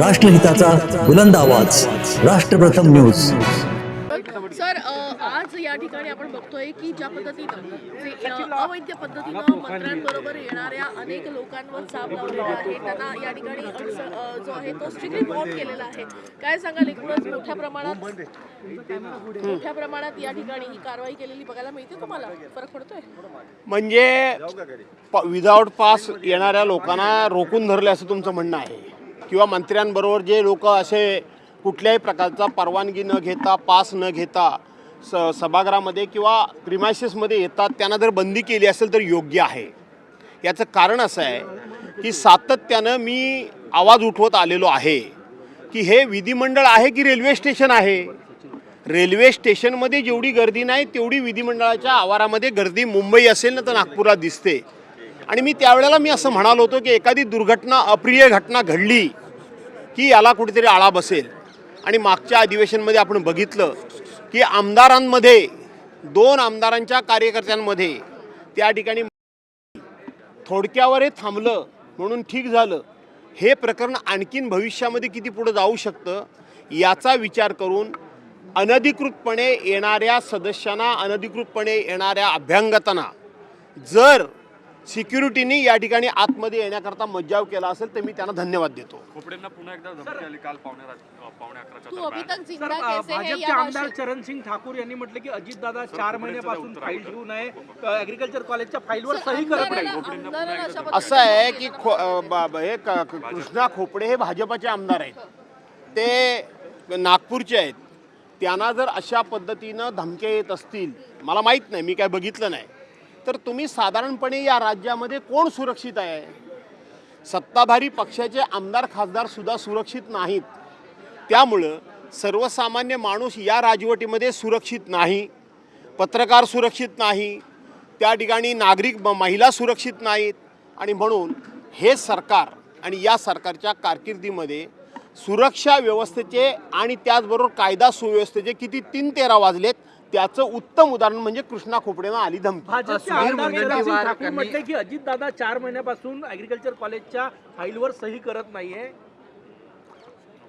राष्ट्रहिताचा बुलंद आवाज, राष्ट्रप्रथम news. Sir, आज या ठिकाणी आपण बघतोय की ज्या पद्धतीनं अवैध पद्धतीनं मंत्र्यांबरोबर येणाऱ्या अनेक लोकांवर चाप लावलेला आहे, त्यांना या ठिकाणी जो आहे तो स्ट्रिक्टली बॉम्ब केलेला आहे। काय सांगाल, एकूणच मोठ्या प्रमाणात या ठिकाणी ही कारवाई केलेली बघायला मिळते, तुम्हाला फरक पडतोय? म्हणजे विदाउट पास येणाऱ्या लोकांना रोखून धरले असं तुमचं म्हणणं आहे, किंवा मंत्र्यांबरोबर जे लोक असे कुठल्याही प्रकारचा परवानगी न घेता, पास न घेता सभागृहामध्ये किंवा प्रिमायसेसमध्ये येतात, त्यांना जर बंदी केली असेल तर योग्य आहे। याचं कारण असं आहे की सातत्यानं मी आवाज उठवत आलेलो आहे की हे विधिमंडळ आहे की रेल्वे स्टेशन आहे। रेल्वे स्टेशनमध्ये जेवढी गर्दी नाही तेवढी विधिमंडळाच्या आवारामध्ये गर्दी मुंबई असेल ना तर नागपूरला दिसते। आणि मी त्यावेळेला असं म्हणालो होतो की एखादी दुर्घटना, अप्रिय घटना घडली की याला कुठेतरी आळा बसेल। आणि मागच्या अधिवेशनमध्ये आपण बघितलं की आमदारांमध्ये, 2 आमदारांच्या कार्यकर्त्यांमध्ये त्या ठिकाणी थोडक्यावर हे थांबलं म्हणून ठीक झालं। हे प्रकरण आणखीन भविष्यामध्ये किती पुढे जाऊ शकतं याचा विचार करून अनधिकृतपणे येणाऱ्या सदस्यांना, अनधिकृतपणे येणाऱ्या अभ्यंगतांना जर सिक्युरिटीने या ठिकाणी आतमध्ये येण्याकरता मज्जाव केला असेल तर मी त्यांना धन्यवाद देतो। खोपडेंना पुन्हा एकदा धमकी आली काल पावणे 11च्या भाषेत आमदार चरण सिंग ठाकूर यांनी म्हटलं की अजितदादा 4 महिन्यापासून फाईल ठेवू नये, ऍग्रिकल्चर कॉलेजच्या फाईलवर सही करत नाही। असं आहे की हे कृष्णा खोपडे हे भाजपचे आमदार आहेत, ते नागपूरचे आहेत। त्यांना जर अशा पद्धतीनं धमक्या येत असतील, मला माहीत नाही, मी काय बघितलं नाही, तर तुम्ही साधारणपणे या राज्यामध्ये कोण सुरक्षित आहे? सत्ताधारी पक्षाचे आमदार खासदार सुद्धा सुरक्षित नाहीत। त्यामुळं सर्वसामान्य माणूस या राजवटीमध्ये सुरक्षित नाही, पत्रकार सुरक्षित नाही, त्या ठिकाणी नागरिक महिला सुरक्षित नाहीत। आणि म्हणून हे सरकार आणि या सरकारच्या कारकिर्दीमध्ये सुरक्षा व्यवस्थेचे आणि त्याचबरोबर कायदा सुव्यवस्थेचे किती 3-13 वाजलेत त्याचं उत्तम उदाहरण म्हणजे कृष्णा खोपडेनं आली धमकी। म्हटले की अजितदादा 4 महिन्यापासून ऍग्रिकल्चर कॉलेजच्या फाईलवर सही करत नाहीये।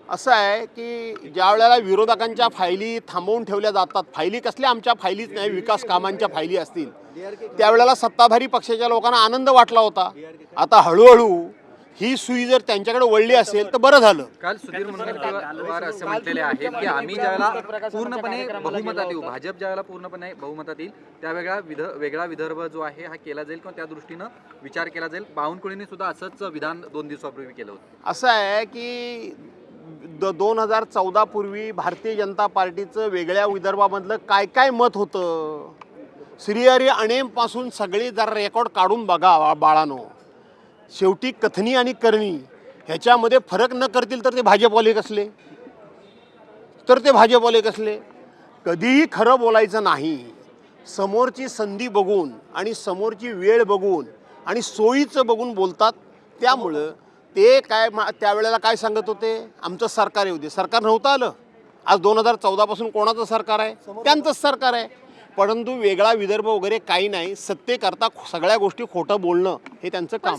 असं आहे की ज्या वेळेला विरोधकांच्या फायली थांबवून ठेवल्या जातात, फायली कसल्या आमच्या फायलीच नाही, विकास कामांच्या फायली असतील, त्यावेळेला सत्ताधारी पक्षाच्या लोकांना आनंद वाटला होता। आता हळूहळू ही सुई जर त्यांच्याकडे वळली असेल तर बरं झालं। काल सुधीर मुनगंटीवार असे म्हटलेले आहेत की आम्ही ज्यावेळेला पूर्णपणे बहुमतात येऊ, भाजप ज्यावेळेला पूर्णपणे बहुमतात येईल त्यावेळेला वेगळा विदर्भ जो आहे हा केला जाईल किंवा त्या दृष्टीनं विचार केला जाईल। बावनकुळेंनी सुद्धा असंच विधान 2 दिवसापूर्वी केलं होतं। असं आहे की 2014 पूर्वी भारतीय जनता पार्टीचं वेगळ्या विदर्भामधलं काय काय मत होतं, श्रीहरी अणेमपासून सगळे जरा रेकॉर्ड काढून बघा बाळानो। शेवटी कथनी आणि करणी ह्याच्यामध्ये फरक न करतील तर ते भाजपवाले कसले? कधीही खरं बोलायचं नाही, समोरची संधी बघून आणि समोरची वेळ बघून आणि सोयीचं बघून बोलतात। त्यामुळं ते काय त्यावेळेला काय सांगत होते, आमचं सरकार येऊ दे, सरकार नव्हतं आलं। आज 2014 पासून कोणाचं सरकार आहे? त्यांचंच सरकार आहे। परंतु वेगळा विदर्भ वगैरे काही नाही, सत्तेकरता सगळ्या गोष्टी खोटं बोलणं हे त्यांचं काम।